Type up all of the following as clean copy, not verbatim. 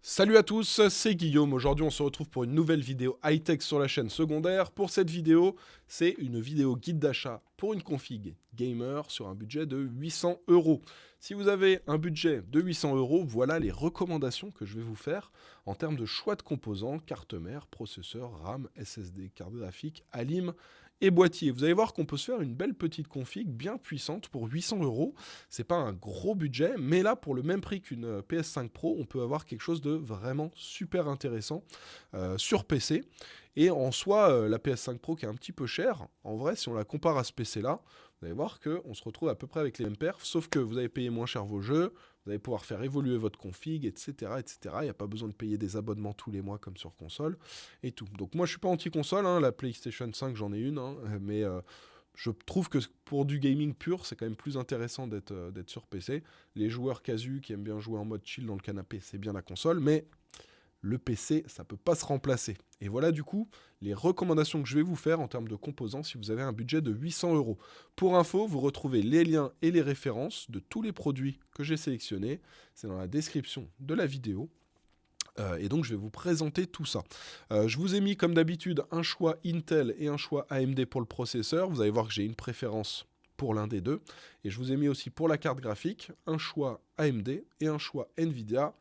Salut à tous, c'est Guillaume. Aujourd'hui, on se retrouve pour une nouvelle vidéo high-tech sur la chaîne secondaire. Pour cette vidéo, c'est une vidéo guide d'achat pour une config gamer sur un budget de 800 euros. Si vous avez un budget de 800 euros, voilà les recommandations que je vais vous faire en termes de choix de composants, carte mère, processeur, RAM, SSD, carte graphique, alim et boîtier. Vous allez voir qu'on peut se faire une belle petite config bien puissante pour 800 euros. C'est pas un gros budget, mais là, pour le même prix qu'une PS5 Pro, on peut avoir quelque chose de vraiment super intéressant sur PC. Et en soi, la PS5 Pro qui est un petit peu chère, en vrai, si on la compare à ce PC-là, vous allez voir qu'on se retrouve à peu près avec les mêmes perfs, sauf que vous allez payer moins cher vos jeux, vous allez pouvoir faire évoluer votre config, etc. etc. Il n'y a pas besoin de payer des abonnements tous les mois comme sur console et tout. Donc moi, je suis pas anti-console, hein, la PlayStation 5, j'en ai une, hein, mais je trouve que pour du gaming pur, c'est quand même plus intéressant d'être sur PC. Les joueurs casus qui aiment bien jouer en mode chill dans le canapé, c'est bien la console, mais le PC, ça peut pas se remplacer. Et voilà du coup les recommandations que je vais vous faire en termes de composants si vous avez un budget de 800 euros. Pour info, vous retrouvez les liens et les références de tous les produits que j'ai sélectionnés. C'est dans la description de la vidéo. Et donc je vais vous présenter tout ça. Je vous ai mis comme d'habitude un choix Intel et un choix AMD pour le processeur. Vous allez voir que j'ai une préférence pour l'un des deux. Et je vous ai mis aussi pour la carte graphique un choix AMD et un choix Nvidia.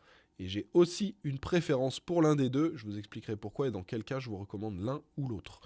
Et j'ai aussi une préférence pour l'un des deux. Je vous expliquerai pourquoi et dans quel cas je vous recommande l'un ou l'autre.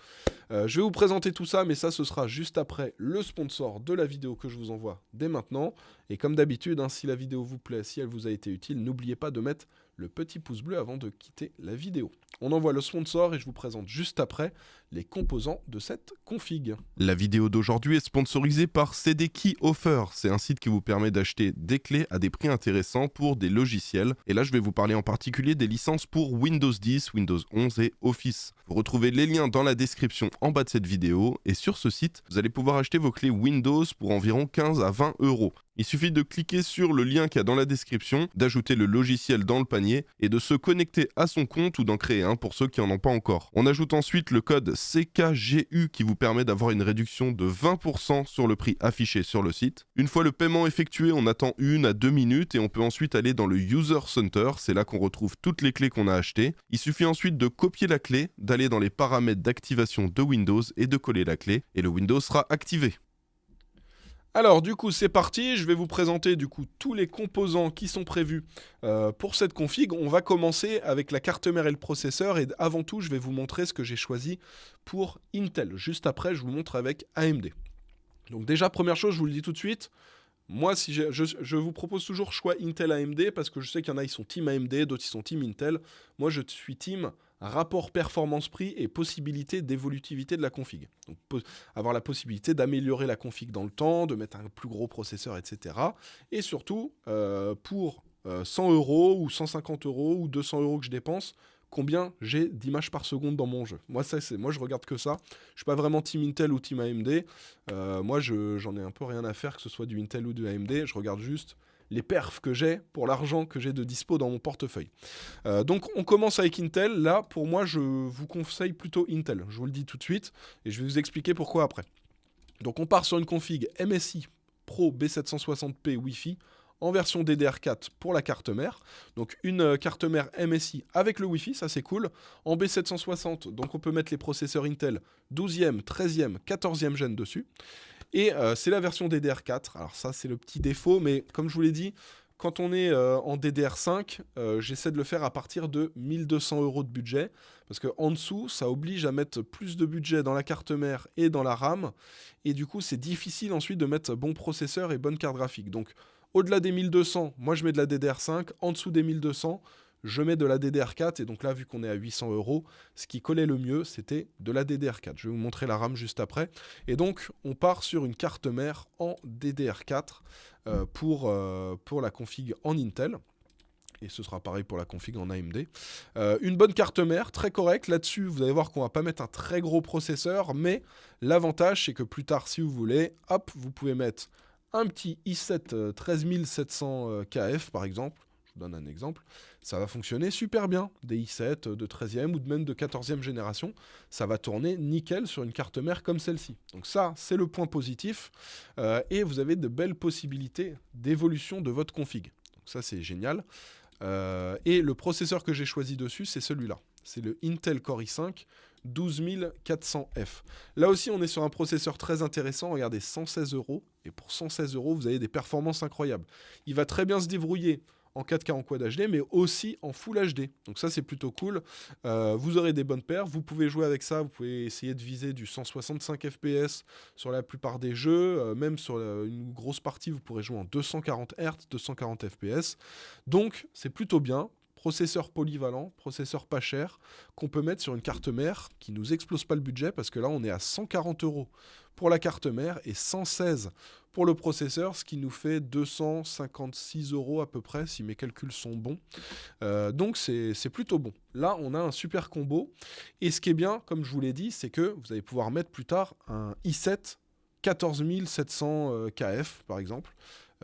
Je vais vous présenter tout ça, mais ça, ce sera juste après le sponsor de la vidéo que je vous envoie dès maintenant. Et comme d'habitude, hein, si la vidéo vous plaît, si elle vous a été utile, n'oubliez pas de mettre le petit pouce bleu avant de quitter la vidéo. On envoie le sponsor et je vous présente juste après les composants de cette config. La vidéo d'aujourd'hui est sponsorisée par CD Key Offer. C'est un site qui vous permet d'acheter des clés à des prix intéressants pour des logiciels. Et là, je vais vous parler en particulier des licences pour Windows 10, Windows 11 et Office. Vous retrouvez les liens dans la description en bas de cette vidéo. Et sur ce site, vous allez pouvoir acheter vos clés Windows pour environ 15 à 20 euros. Il suffit de cliquer sur le lien qu'il y a dans la description, d'ajouter le logiciel dans le panier et de se connecter à son compte ou d'en créer un pour ceux qui n'en ont pas encore. On ajoute ensuite le code CKGU qui vous permet d'avoir une réduction de 20% sur le prix affiché sur le site. Une fois le paiement effectué, on attend 1 à 2 minutes et on peut ensuite aller dans le User Center. C'est là qu'on retrouve toutes les clés qu'on a achetées. Il suffit ensuite de copier la clé, d'aller dans les paramètres d'activation de Windows et de coller la clé et le Windows sera activé. Alors du coup c'est parti, je vais vous présenter du coup tous les composants qui sont prévus pour cette config. On va commencer avec la carte mère et le processeur et avant tout je vais vous montrer ce que j'ai choisi pour Intel. Juste après je vous montre avec AMD. Donc déjà première chose je vous le dis tout de suite, moi si je vous propose toujours choix Intel AMD parce que je sais qu'il y en a ils sont team AMD, d'autres ils sont team Intel. Moi je suis team rapport performance-prix et possibilité d'évolutivité de la config. Donc avoir la possibilité d'améliorer la config dans le temps, de mettre un plus gros processeur, etc. Et surtout, pour 100 euros ou 150 euros ou 200 euros que je dépense, combien j'ai d'images par seconde dans mon jeu. Moi, je regarde que ça. Je suis pas vraiment team Intel ou team AMD. Moi, j'en ai un peu rien à faire, que ce soit du Intel ou du AMD. Je regarde juste les perfs que j'ai pour l'argent que j'ai de dispo dans mon portefeuille. Donc on commence avec Intel. Là, pour moi, je vous conseille plutôt Intel. Je vous le dis tout de suite et je vais vous expliquer pourquoi après. Donc on part sur une config MSI Pro B760p Wi-Fi en version DDR4 pour la carte mère. Donc une carte mère MSI avec le Wi-Fi, ça c'est cool. En B760, donc on peut mettre les processeurs Intel 12e, 13e, 14e gen dessus. Et c'est la version DDR4. Alors ça, c'est le petit défaut, mais comme je vous l'ai dit, quand on est en DDR5, j'essaie de le faire à partir de 1200 euros de budget, parce qu'en dessous, ça oblige à mettre plus de budget dans la carte mère et dans la RAM, et du coup, c'est difficile ensuite de mettre bon processeur et bonne carte graphique. Donc, au-delà des 1200, moi je mets de la DDR5, en dessous des 1200, je mets de la DDR4, et donc là, vu qu'on est à 800 euros, ce qui collait le mieux, c'était de la DDR4. Je vais vous montrer la RAM juste après. Et donc, on part sur une carte mère en DDR4 pour la config en Intel. Et ce sera pareil pour la config en AMD. Une bonne carte mère, très correcte. Là-dessus, vous allez voir qu'on va pas mettre un très gros processeur, mais l'avantage, c'est que plus tard, si vous voulez, hop, vous pouvez mettre un petit i7 13700 KF, par exemple. Je vous donne un exemple. Ça va fonctionner super bien. Des i7 de 13e ou même de 14e génération, ça va tourner nickel sur une carte mère comme celle-ci. Donc ça, c'est le point positif. Et vous avez de belles possibilités d'évolution de votre config. Donc ça, c'est génial. Et le processeur que j'ai choisi dessus, c'est celui-là. C'est le Intel Core i5 12400F. Là aussi, on est sur un processeur très intéressant. Regardez, 116 €. Et pour 116 €, vous avez des performances incroyables. Il va très bien se débrouiller en 4K en Quad HD, mais aussi en Full HD. Donc ça, c'est plutôt cool. Vous aurez des bonnes perfs. Vous pouvez jouer avec ça. Vous pouvez essayer de viser du 165 FPS sur la plupart des jeux. Même sur une grosse partie, vous pourrez jouer en 240 Hz, 240 FPS. Donc, c'est plutôt bien. Processeur polyvalent, processeur pas cher, qu'on peut mettre sur une carte mère qui nous explose pas le budget, parce que là, on est à 140 € pour la carte mère et 116 pour le processeur, ce qui nous fait 256 € à peu près, si mes calculs sont bons. Donc c'est plutôt bon. Là, on a un super combo. Et ce qui est bien, comme je vous l'ai dit, c'est que vous allez pouvoir mettre plus tard un i7 14700 KF, par exemple.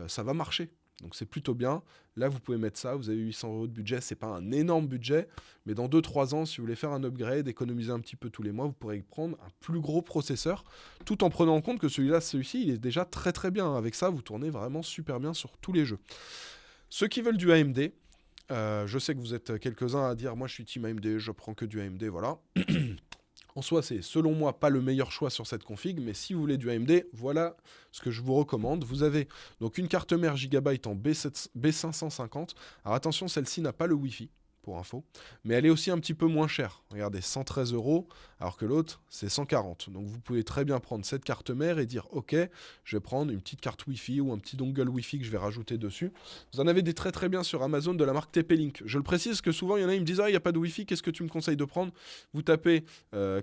Ça va marcher. Donc c'est plutôt bien. Là, vous pouvez mettre ça. Vous avez 800 € de budget. C'est pas un énorme budget. Mais dans 2-3 ans, si vous voulez faire un upgrade, économiser un petit peu tous les mois, vous pourrez prendre un plus gros processeur, tout en prenant en compte que celui-ci, il est déjà très très bien. Avec ça, vous tournez vraiment super bien sur tous les jeux. Ceux qui veulent du AMD, je sais que vous êtes quelques-uns à dire « Moi, je suis team AMD, je prends que du AMD, voilà. » En soi, c'est selon moi pas le meilleur choix sur cette config, mais si vous voulez du AMD, voilà ce que je vous recommande. Vous avez donc une carte mère Gigabyte en B550. Alors attention, celle-ci n'a pas le Wi-Fi, pour info, mais elle est aussi un petit peu moins chère. Regardez, 113 €, alors que l'autre, c'est 140. Donc vous pouvez très bien prendre cette carte mère et dire « Ok, je vais prendre une petite carte Wi-Fi ou un petit dongle Wi-Fi que je vais rajouter dessus. » Vous en avez des très très bien sur Amazon de la marque TP-Link. Je le précise parce que souvent, il y en a, ils me disent « Ah, il n'y a pas de Wi-Fi, qu'est-ce que tu me conseilles de prendre ?» Vous tapez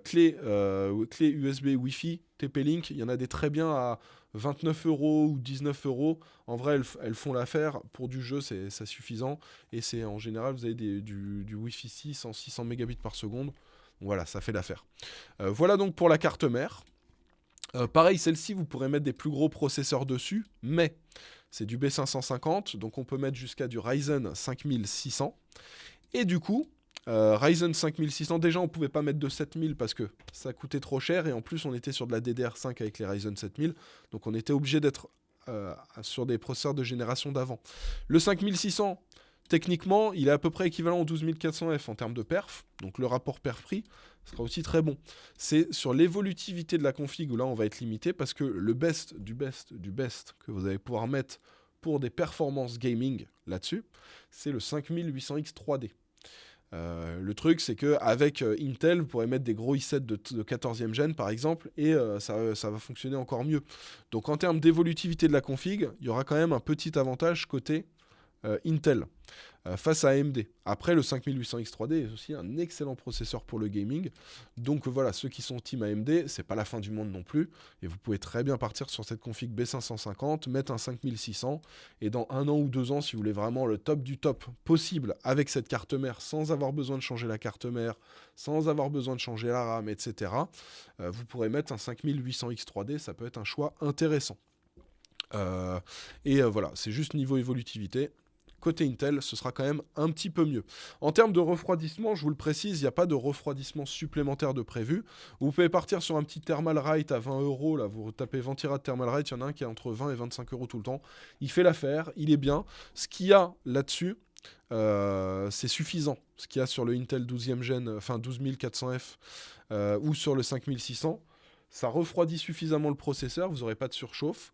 clé USB Wi-Fi, TP-Link, il y en a des très bien à 29 € ou 19 €. En vrai, elles font l'affaire. Pour du jeu, c'est suffisant. Et c'est en général, vous avez du Wi-Fi 6 en 600 mégabits par seconde. Voilà, ça fait l'affaire. Voilà donc pour la carte mère. Pareil, celle-ci, vous pourrez mettre des plus gros processeurs dessus, mais c'est du B550, donc on peut mettre jusqu'à du Ryzen 5600. Et du coup, Ryzen 5600, déjà on pouvait pas mettre de 7000 parce que ça coûtait trop cher, et en plus on était sur de la DDR5 avec les Ryzen 7000, donc on était obligé d'être sur des processeurs de génération d'avant. Le 5600, techniquement, il est à peu près équivalent au 12400F en termes de perf, donc le rapport perf-prix sera aussi très bon. C'est sur l'évolutivité de la config où là on va être limité, parce que le best du best du best que vous allez pouvoir mettre pour des performances gaming là-dessus, c'est le 5800X 3D. Le truc, c'est qu'avec Intel, vous pourrez mettre des gros i7 de 14e gen par exemple, et ça va fonctionner encore mieux. Donc en termes d'évolutivité de la config, il y aura quand même un petit avantage côté Intel face à AMD. Après, le 5800X 3D est aussi un excellent processeur pour le gaming. Donc voilà, ceux qui sont team AMD, c'est pas la fin du monde non plus. Et vous pouvez très bien partir sur cette config B550, mettre un 5600, et dans 1 an ou 2 ans, si vous voulez vraiment le top du top possible avec cette carte mère, sans avoir besoin de changer la carte mère, sans avoir besoin de changer la RAM, etc., vous pourrez mettre un 5800X 3D, ça peut être un choix intéressant. Voilà, c'est juste niveau évolutivité. Côté Intel, ce sera quand même un petit peu mieux. En termes de refroidissement, je vous le précise, il n'y a pas de refroidissement supplémentaire de prévu. Vous pouvez partir sur un petit Thermalright à 20 €. Là, vous tapez Ventirad Thermalright, il y en a un qui est entre 20 et 25 € tout le temps. Il fait l'affaire, il est bien. Ce qu'il y a là-dessus, c'est suffisant. Ce qu'il y a sur le Intel 12e gen, enfin 12400F ou sur le 5600. Ça refroidit suffisamment le processeur, vous n'aurez pas de surchauffe.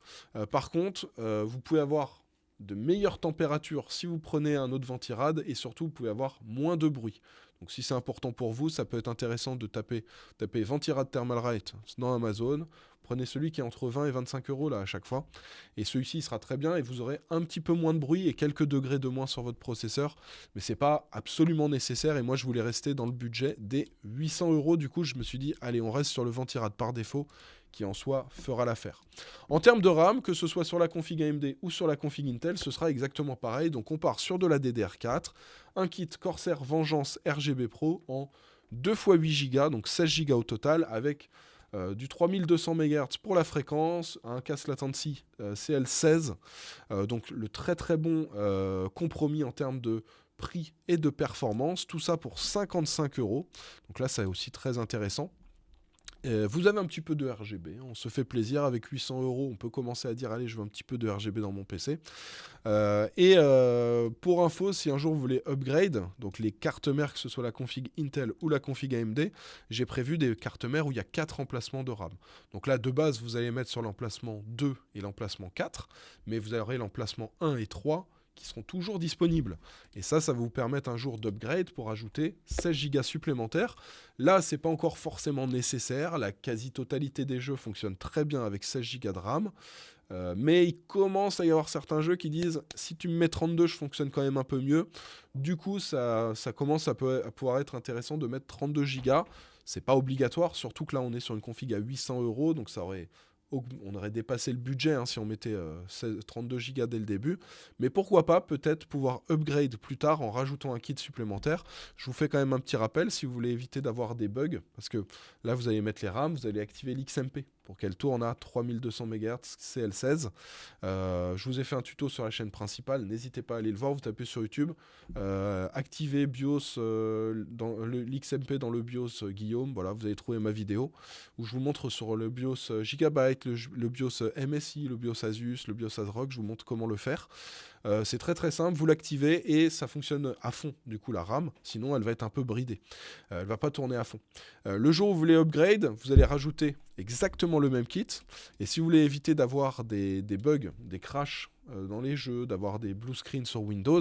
Par contre, vous pouvez avoir de meilleures températures si vous prenez un autre Ventirad, et surtout vous pouvez avoir moins de bruit. Donc si c'est important pour vous, ça peut être intéressant de taper Ventirad Thermalright dans Amazon. Prenez celui qui est entre 20 et 25 € là à chaque fois, et celui-ci il sera très bien, et vous aurez un petit peu moins de bruit et quelques degrés de moins sur votre processeur, mais c'est pas absolument nécessaire. Et moi je voulais rester dans le budget des 800 €. Du coup je me suis dit allez, on reste sur le Ventirad par défaut, qui en soi fera l'affaire. En termes de RAM, que ce soit sur la config AMD ou sur la config Intel, ce sera exactement pareil. Donc on part sur de la DDR4, un kit Corsair Vengeance RGB Pro en 2 x 8 Go, donc 16 Go au total, avec du 3200 MHz pour la fréquence, un cache latency CL16, donc le très très bon compromis en termes de prix et de performance, tout ça pour 55 €. Donc là c'est aussi très intéressant. Vous avez un petit peu de RGB, on se fait plaisir avec 800 euros, on peut commencer à dire allez je veux un petit peu de RGB dans mon PC. Pour info, si un jour vous voulez upgrade, donc les cartes mères, que ce soit la config Intel ou la config AMD, j'ai prévu des cartes mères où il y a 4 emplacements de RAM. Donc là de base vous allez mettre sur l'emplacement 2 et l'emplacement 4, mais vous aurez l'emplacement 1 et 3 qui seront toujours disponibles. Et ça va vous permettre un jour d'upgrade pour ajouter 16 Go supplémentaires. Là, c'est pas encore forcément nécessaire. La quasi-totalité des jeux fonctionne très bien avec 16 Go de RAM. Mais il commence à y avoir certains jeux qui disent si tu me mets 32, je fonctionne quand même un peu mieux. Du coup, ça commence à pouvoir être intéressant de mettre 32 Go. C'est pas obligatoire, surtout que là, on est sur une config à 800 euros, donc on aurait dépassé le budget si on mettait 32 Go dès le début. Mais pourquoi pas peut-être pouvoir upgrade plus tard en rajoutant un kit supplémentaire. Je vous fais quand même un petit rappel si vous voulez éviter d'avoir des bugs. Parce que là, vous allez mettre les RAM, vous allez activer l'XMP pour qu'elle tourne à 3200 MHz CL16. Je vous ai fait un tuto sur la chaîne principale. N'hésitez pas à aller le voir, vous tapez sur YouTube. Activez BIOS, l'XMP dans le BIOS Guillaume. Voilà, vous allez trouver ma vidéo où je vous montre sur le BIOS Gigabyte, le BIOS MSI, le BIOS Asus, le BIOS ASRock, je vous montre comment le faire. C'est très très simple, vous l'activez et ça fonctionne à fond, du coup la RAM, sinon elle va être un peu bridée. Elle va pas tourner à fond. Le jour où vous voulez upgrade, vous allez rajouter exactement le même kit. Et si vous voulez éviter d'avoir des bugs, des crashs dans les jeux, d'avoir des blue screens sur Windows,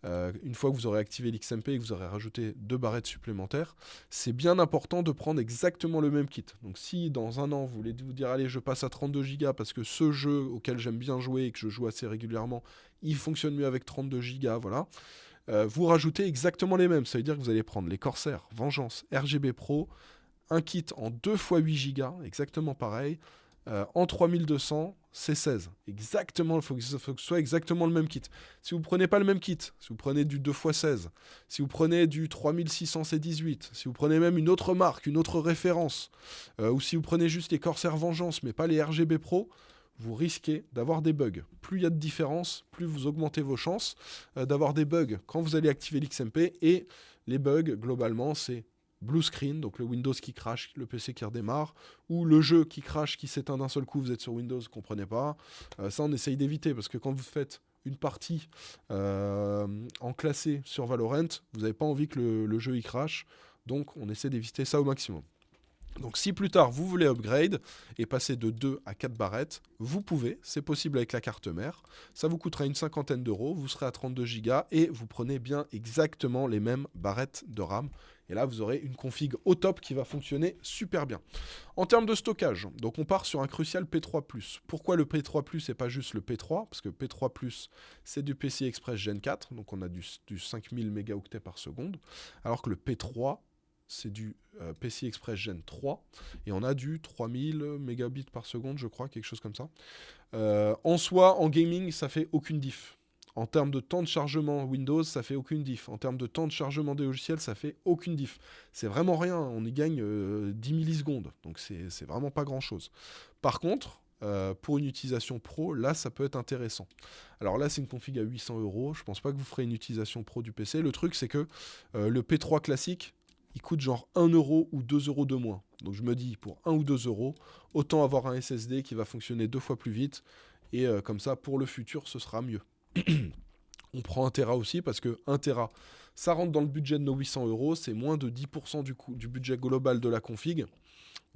une fois que vous aurez activé l'XMP et que vous aurez rajouté 2 barrettes supplémentaires, c'est bien important de prendre exactement le même kit. Donc si dans un an vous voulez vous dire allez je passe à 32 Go parce que ce jeu auquel j'aime bien jouer et que je joue assez régulièrement, il fonctionne mieux avec 32 Go, voilà. Vous rajoutez exactement les mêmes. Ça veut dire que vous allez prendre les Corsair, Vengeance, RGB Pro, un kit en 2 x 8 Go, exactement pareil, en 3200, c'est 16. Exactement, il faut que ce soit exactement le même kit. Si vous ne prenez pas le même kit, si vous prenez du 2 x 16, si vous prenez du 3600 C18, si vous prenez même une autre marque, une autre référence, ou si vous prenez juste les Corsair Vengeance, mais pas les RGB Pro, vous risquez d'avoir des bugs. Plus il y a de différence, plus vous augmentez vos chances d'avoir des bugs quand vous allez activer l'XMP. Et les bugs, globalement, c'est blue screen, donc le Windows qui crash, le PC qui redémarre, ou le jeu qui crash, qui s'éteint d'un seul coup, vous êtes sur Windows, vous ne comprenez pas. Ça, on essaye d'éviter, parce que quand vous faites une partie en classé sur Valorant, vous n'avez pas envie que le jeu y crash, donc on essaie d'éviter ça au maximum. Donc si plus tard vous voulez upgrade et passer de 2 à 4 barrettes, vous pouvez, c'est possible avec la carte mère. Ça vous coûtera une cinquantaine d'euros, vous serez à 32 Go et vous prenez bien exactement les mêmes barrettes de RAM. Et là vous aurez une config au top qui va fonctionner super bien. En termes de stockage, donc on part sur un Crucial P3+. Pourquoi le P3+ et pas juste le P3 ? Parce que P3+, c'est du PCI Express Gen 4, donc on a du 5000 mégaoctets par seconde, alors que le P3, c'est du PCI Express Gen 3 et on a du 3000 mégabits par seconde, je crois, quelque chose comme ça. En soi, en gaming, ça fait aucune diff. En termes de temps de chargement Windows, ça fait aucune diff. En termes de temps de chargement des logiciels, ça fait aucune diff. C'est vraiment rien, on y gagne 10 millisecondes, donc c'est vraiment pas grand-chose. Par contre, pour une utilisation pro, là, ça peut être intéressant. Alors là, c'est une config à 800 euros. Je pense pas que vous ferez une utilisation pro du PC. Le truc, c'est que le P3 classique, il coûte genre 1 euro ou 2 euros de moins. Donc je me dis, pour 1 ou 2 euros, autant avoir un SSD qui va fonctionner 2 fois plus vite. Et comme ça, pour le futur, ce sera mieux. On prend 1 Tera aussi, parce que 1 Tera, ça rentre dans le budget de nos 800 euros. C'est moins de 10% du budget global de la config.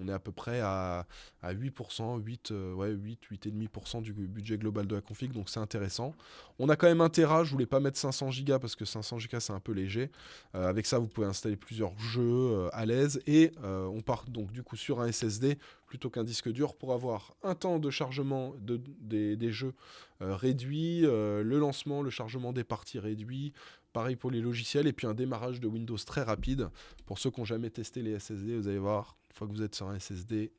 On est à peu près à 8%, 8,5% du budget global de la config, donc c'est intéressant. On a quand même 1 Tera, je voulais pas mettre 500 Go parce que 500 Go c'est un peu léger. Avec ça, vous pouvez installer plusieurs jeux à l'aise et on part donc du coup sur un SSD plutôt qu'un disque dur pour avoir un temps de chargement des jeux réduit, le lancement, le chargement des parties réduit. Pareil pour les logiciels et puis un démarrage de Windows très rapide. Pour ceux qui n'ont jamais testé les SSD, vous allez voir, une fois que vous êtes sur un SSD,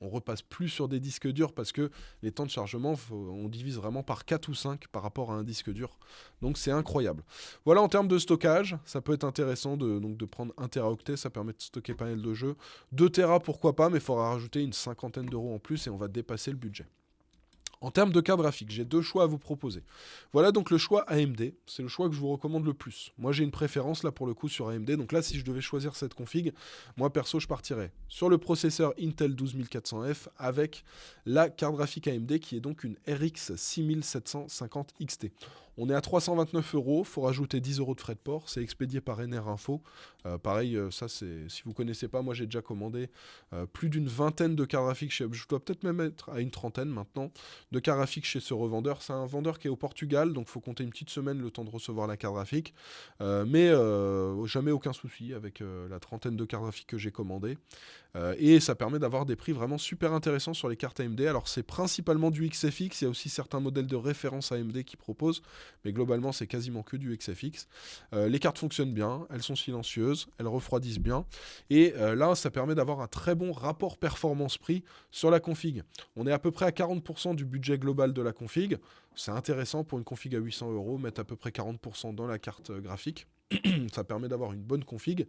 on repasse plus sur des disques durs parce que les temps de chargement, on divise vraiment par 4 ou 5 par rapport à un disque dur. Donc c'est incroyable. Voilà, en termes de stockage, ça peut être intéressant de prendre 1 Teraoctet, ça permet de stocker pas mal de jeux. 2 Tera pourquoi pas, mais il faudra rajouter une cinquantaine d'euros en plus et on va dépasser le budget. En termes de carte graphique, j'ai 2 choix à vous proposer. Voilà donc le choix AMD, c'est le choix que je vous recommande le plus. Moi j'ai une préférence là pour le coup sur AMD, donc là si je devais choisir cette config, moi perso je partirais sur le processeur Intel 12400F avec la carte graphique AMD qui est donc une RX 6750 XT. On est à 329 euros, faut rajouter 10 euros de frais de port, c'est expédié par NR Info. Pareil, ça c'est, si vous connaissez pas, moi j'ai déjà commandé plus d'une vingtaine de cartes graphiques, je dois peut-être même être à une trentaine maintenant de cartes graphiques chez ce revendeur. C'est un vendeur qui est au Portugal, donc il faut compter une petite semaine le temps de recevoir la carte graphique. Mais jamais aucun souci avec la trentaine de cartes graphiques que j'ai commandées. Et ça permet d'avoir des prix vraiment super intéressants sur les cartes AMD. Alors c'est principalement du XFX, il y a aussi certains modèles de référence AMD qui proposent, mais globalement c'est quasiment que du XFX. Les cartes fonctionnent bien, elles sont silencieuses, elles refroidissent bien, et là ça permet d'avoir un très bon rapport performance-prix sur la config. On est à peu près à 40% du budget global de la config. C'est intéressant pour une config à 800 euros, mettre à peu près 40% dans la carte graphique. Ça permet d'avoir une bonne config.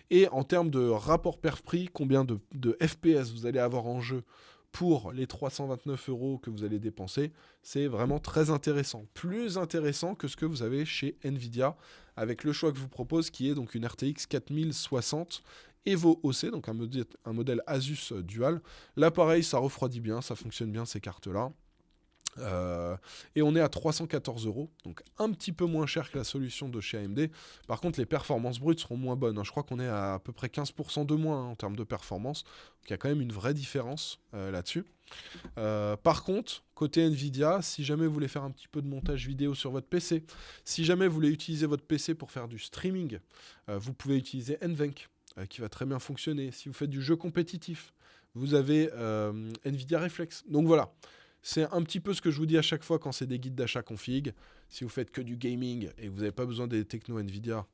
Et en termes de rapport perf-prix, combien de FPS vous allez avoir en jeu pour les 329 euros que vous allez dépenser, c'est vraiment très intéressant. Plus intéressant que ce que vous avez chez Nvidia, avec le choix que je vous propose, qui est donc une RTX 4060 Evo OC, donc un modèle Asus Dual. Là, pareil, ça refroidit bien, ça fonctionne bien ces cartes-là. Et on est à 314 euros, donc un petit peu moins cher que la solution de chez AMD. Par contre, les performances brutes seront moins bonnes. Je crois qu'on est à peu près 15% de moins en termes de performance. Donc il y a quand même une vraie différence là-dessus. Par contre, côté Nvidia, si jamais vous voulez faire un petit peu de montage vidéo sur votre PC, si jamais vous voulez utiliser votre PC pour faire du streaming, vous pouvez utiliser NVENC, qui va très bien fonctionner. Si vous faites du jeu compétitif, vous avez Nvidia Reflex. Donc voilà. C'est un petit peu ce que je vous dis à chaque fois quand c'est des guides d'achat config. Si vous faites que du gaming et que vous n'avez pas besoin des technos Nvidia,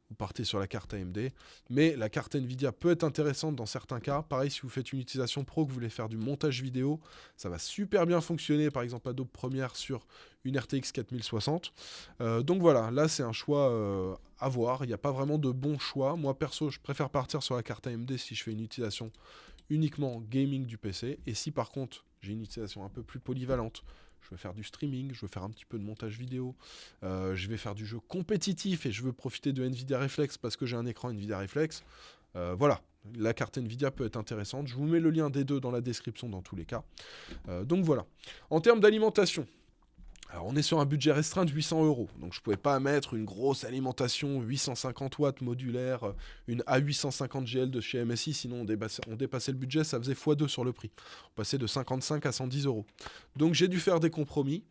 vous partez sur la carte AMD. Mais la carte Nvidia peut être intéressante dans certains cas. Pareil, si vous faites une utilisation pro, que vous voulez faire du montage vidéo, ça va super bien fonctionner. Par exemple, Adobe Premiere sur une RTX 4060. Donc voilà, là c'est un choix à voir. Il n'y a pas vraiment de bon choix. Moi perso, je préfère partir sur la carte AMD si je fais une utilisation uniquement gaming du PC. Et si par contre j'ai une utilisation un peu plus polyvalente, je veux faire du streaming, je veux faire un petit peu de montage vidéo, je vais faire du jeu compétitif et je veux profiter de Nvidia Reflex parce que j'ai un écran Nvidia Reflex, voilà, la carte Nvidia peut être intéressante. Je vous mets le lien des deux dans la description dans tous les cas. Donc voilà. En termes d'alimentation, alors on est sur un budget restreint de 800 euros, donc je ne pouvais pas mettre une grosse alimentation 850 watts modulaire, une A850GL de chez MSI, sinon on dépassait le budget, ça faisait x2 sur le prix. On passait de 55 à 110 euros. Donc j'ai dû faire des compromis,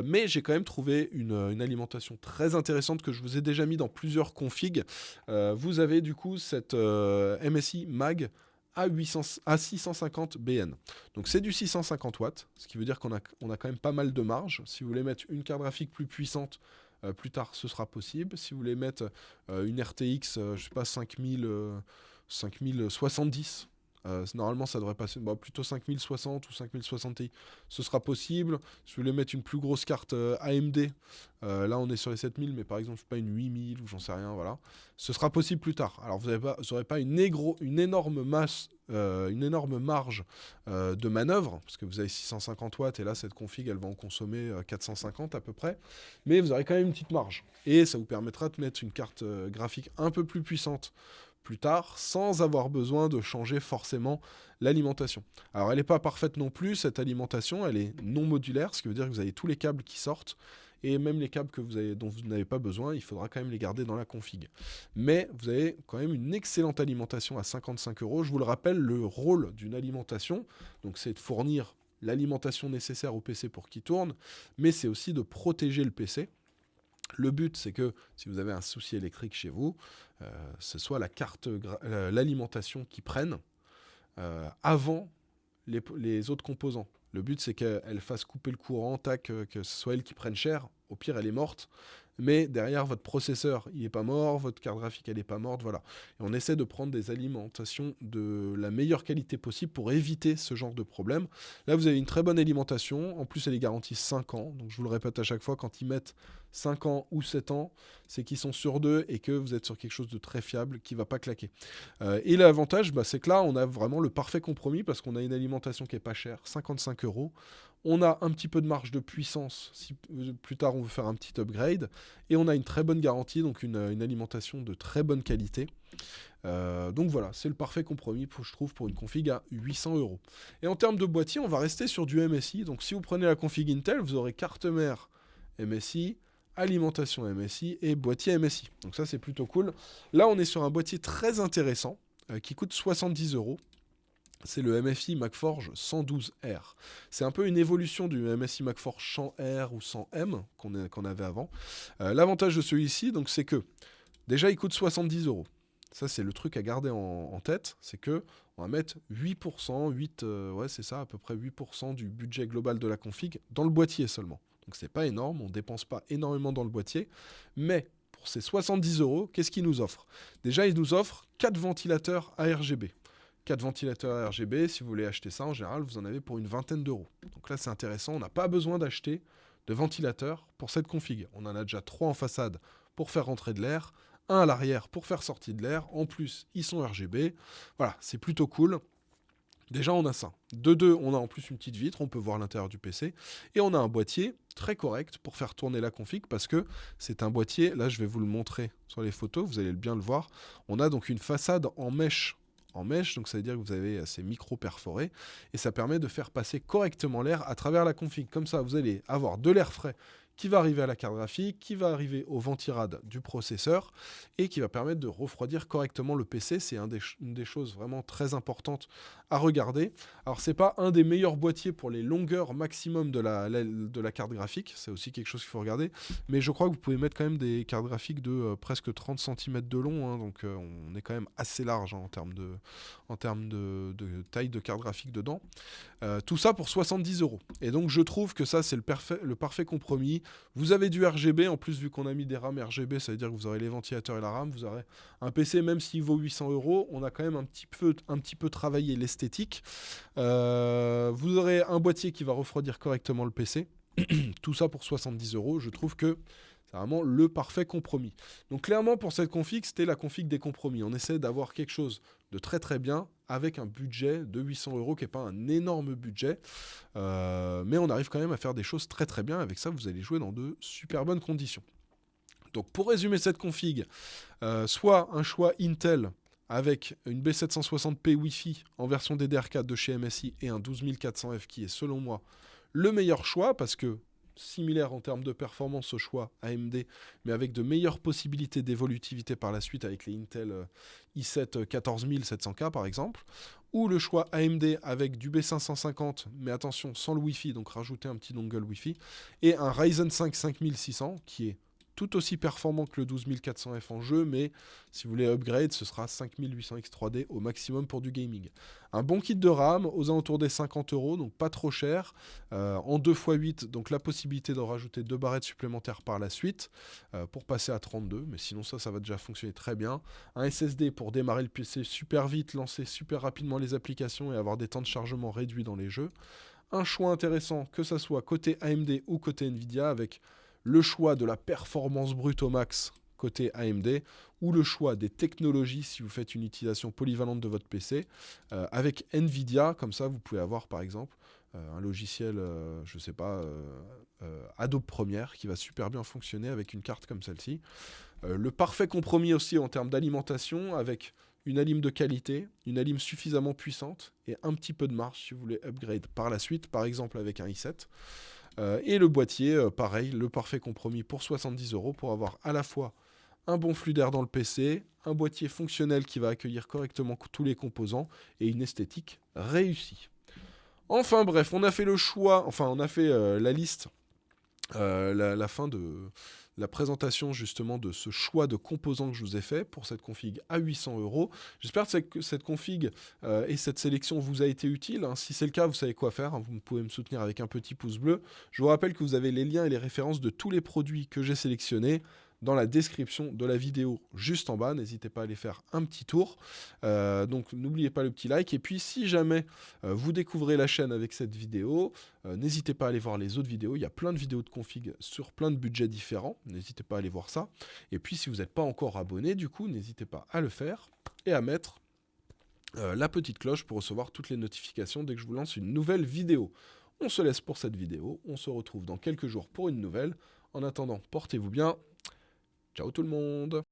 mais j'ai quand même trouvé une alimentation très intéressante que je vous ai déjà mis dans plusieurs configs. Vous avez du coup cette MSI Mag à 650 BN. Donc c'est du 650 watts, ce qui veut dire qu'on a quand même pas mal de marge. Si vous voulez mettre une carte graphique plus puissante, plus tard ce sera possible. Si vous voulez mettre une RTX, je sais pas, 5070, normalement ça devrait passer, plutôt 5060 ou 5060 Ti, ce sera possible. Si vous voulez mettre une plus grosse carte AMD, là on est sur les 7000, mais par exemple je sais pas, une 8000 ou j'en sais rien, voilà, ce sera possible plus tard. Alors vous n'aurez pas une énorme masse, une énorme marge de manœuvre, parce que vous avez 650 watts et là cette config elle va en consommer 450 à peu près, mais vous aurez quand même une petite marge et ça vous permettra de mettre une carte graphique un peu plus puissante plus tard, sans avoir besoin de changer forcément l'alimentation. Alors elle n'est pas parfaite non plus, cette alimentation, elle est non modulaire, ce qui veut dire que vous avez tous les câbles qui sortent, et même les câbles dont vous n'avez pas besoin, il faudra quand même les garder dans la config. Mais vous avez quand même une excellente alimentation à 55 euros. Je vous le rappelle, le rôle d'une alimentation, donc c'est de fournir l'alimentation nécessaire au PC pour qu'il tourne, mais c'est aussi de protéger le PC. Le but, c'est que si vous avez un souci électrique chez vous, ce soit l'alimentation qui prenne avant les autres composants. Le but, c'est qu'elle fasse couper le courant, que ce soit elle qui prenne cher. Au pire, elle est morte. mais derrière votre processeur, il n'est pas mort, votre carte graphique, elle n'est pas morte, voilà. Et on essaie de prendre des alimentations de la meilleure qualité possible pour éviter ce genre de problème. Là, vous avez une très bonne alimentation, en plus elle est garantie 5 ans, donc je vous le répète à chaque fois, quand ils mettent 5 ans ou 7 ans, c'est qu'ils sont sur 2 et que vous êtes sur quelque chose de très fiable qui ne va pas claquer. Et l'avantage, c'est que là, on a vraiment le parfait compromis parce qu'on a une alimentation qui est pas chère, 55 euros. On a un petit peu de marge de puissance si plus tard on veut faire un petit upgrade. Et on a une très bonne garantie, donc une alimentation de très bonne qualité. Donc voilà, c'est le parfait compromis, je trouve, pour une config à 800 euros. Et en termes de boîtier, on va rester sur du MSI. Donc si vous prenez la config Intel, vous aurez carte mère MSI, alimentation MSI et boîtier MSI. Donc ça, c'est plutôt cool. Là, on est sur un boîtier très intéressant qui coûte 70 euros. C'est le MSI MacForge 112R. C'est un peu une évolution du MSI MacForge 100R ou 100M qu'on avait avant. L'avantage de celui-ci, donc, c'est que déjà, il coûte 70 euros. Ça, c'est le truc à garder en tête. C'est que on va mettre 8%, c'est ça, à peu près 8% du budget global de la config dans le boîtier seulement. Donc, c'est pas énorme. On ne dépense pas énormément dans le boîtier. Mais pour ces 70 euros, qu'est-ce qu'il nous offre? Déjà, il nous offre 4 ventilateurs ARGB. 4 ventilateurs RGB, si vous voulez acheter ça, en général, vous en avez pour une vingtaine d'euros. Donc là, c'est intéressant, on n'a pas besoin d'acheter de ventilateurs pour cette config. On en a déjà 3 en façade pour faire rentrer de l'air, un à l'arrière pour faire sortir de l'air. En plus, ils sont RGB. Voilà, c'est plutôt cool. Déjà, on a ça. De deux, on a en plus une petite vitre, on peut voir l'intérieur du PC. Et on a un boîtier très correct pour faire tourner la config parce que c'est un boîtier, là je vais vous le montrer sur les photos, vous allez bien le voir. On a donc une façade en mèche, donc ça veut dire que vous avez ces micros perforés et ça permet de faire passer correctement l'air à travers la config. Comme ça, vous allez avoir de l'air frais qui va arriver à la carte graphique, qui va arriver au ventirad du processeur et qui va permettre de refroidir correctement le PC. C'est une des choses vraiment très importantes à regarder. Alors, c'est pas un des meilleurs boîtiers pour les longueurs maximum de la carte graphique, c'est aussi quelque chose qu'il faut regarder, mais je crois que vous pouvez mettre quand même des cartes graphiques de presque 30 cm de long, hein, donc on est quand même assez large en termes de taille de carte graphique dedans. Tout ça pour 70 euros. Et donc je trouve que ça c'est le parfait compromis. Vous avez du RGB, en plus vu qu'on a mis des RAM RGB, ça veut dire que vous aurez les ventilateurs et la RAM, vous aurez un PC même s'il vaut 800 euros, on a quand même un petit peu travaillé l'esthétique. Vous aurez un boîtier qui va refroidir correctement le PC. Tout ça pour 70 euros, je trouve que c'est vraiment le parfait compromis. Donc clairement pour cette config, c'était la config des compromis. On essaie d'avoir quelque chose de très très bien avec un budget de 800 euros qui n'est pas un énorme budget. Mais on arrive quand même à faire des choses très très bien. Avec ça, vous allez jouer dans de super bonnes conditions. Donc pour résumer cette config, soit un choix Intel avec une B760p Wi-Fi en version DDR4 de chez MSI et un 12400F qui est selon moi le meilleur choix parce que similaire en termes de performance au choix AMD, mais avec de meilleures possibilités d'évolutivité par la suite avec les Intel i7 14700K par exemple, ou le choix AMD avec du B550, mais attention sans le Wi-Fi, donc rajouter un petit dongle Wi-Fi, et un Ryzen 5 5600 qui est tout aussi performant que le 12400F en jeu, mais si vous voulez upgrade, ce sera 5800X3D au maximum pour du gaming. Un bon kit de RAM aux alentours des 50 euros, donc pas trop cher, en 2x8, donc la possibilité d'en rajouter 2 barrettes supplémentaires par la suite, pour passer à 32, mais sinon ça va déjà fonctionner très bien. Un SSD pour démarrer le PC super vite, lancer super rapidement les applications et avoir des temps de chargement réduits dans les jeux. Un choix intéressant, que ça soit côté AMD ou côté Nvidia, avec le choix de la performance brute au max côté AMD ou le choix des technologies si vous faites une utilisation polyvalente de votre PC avec Nvidia, comme ça vous pouvez avoir par exemple un logiciel, Adobe Premiere qui va super bien fonctionner avec une carte comme celle-ci. Le parfait compromis aussi en termes d'alimentation avec une alim de qualité, une alim suffisamment puissante et un petit peu de marge si vous voulez upgrade par la suite, par exemple avec un i7. Et le boîtier, pareil, le parfait compromis pour 70 euros pour avoir à la fois un bon flux d'air dans le PC, un boîtier fonctionnel qui va accueillir correctement tous les composants et une esthétique réussie. Enfin bref, on a fait le choix, on a fait la liste, la fin la présentation justement de ce choix de composants que je vous ai fait pour cette config à 800 €. J'espère que cette config et cette sélection vous a été utile. Hein. Si c'est le cas, vous savez quoi faire. Hein. Vous pouvez me soutenir avec un petit pouce bleu. Je vous rappelle que vous avez les liens et les références de tous les produits que j'ai sélectionnés dans la description de la vidéo juste en bas. N'hésitez pas à aller faire un petit tour. Donc n'oubliez pas le petit like. Et puis si jamais vous découvrez la chaîne avec cette vidéo, n'hésitez pas à aller voir les autres vidéos. Il y a plein de vidéos de config sur plein de budgets différents. N'hésitez pas à aller voir ça. Et puis si vous n'êtes pas encore abonné, du coup, n'hésitez pas à le faire et à mettre la petite cloche pour recevoir toutes les notifications dès que je vous lance une nouvelle vidéo. On se laisse pour cette vidéo. On se retrouve dans quelques jours pour une nouvelle. En attendant, portez-vous bien. Ciao tout le monde!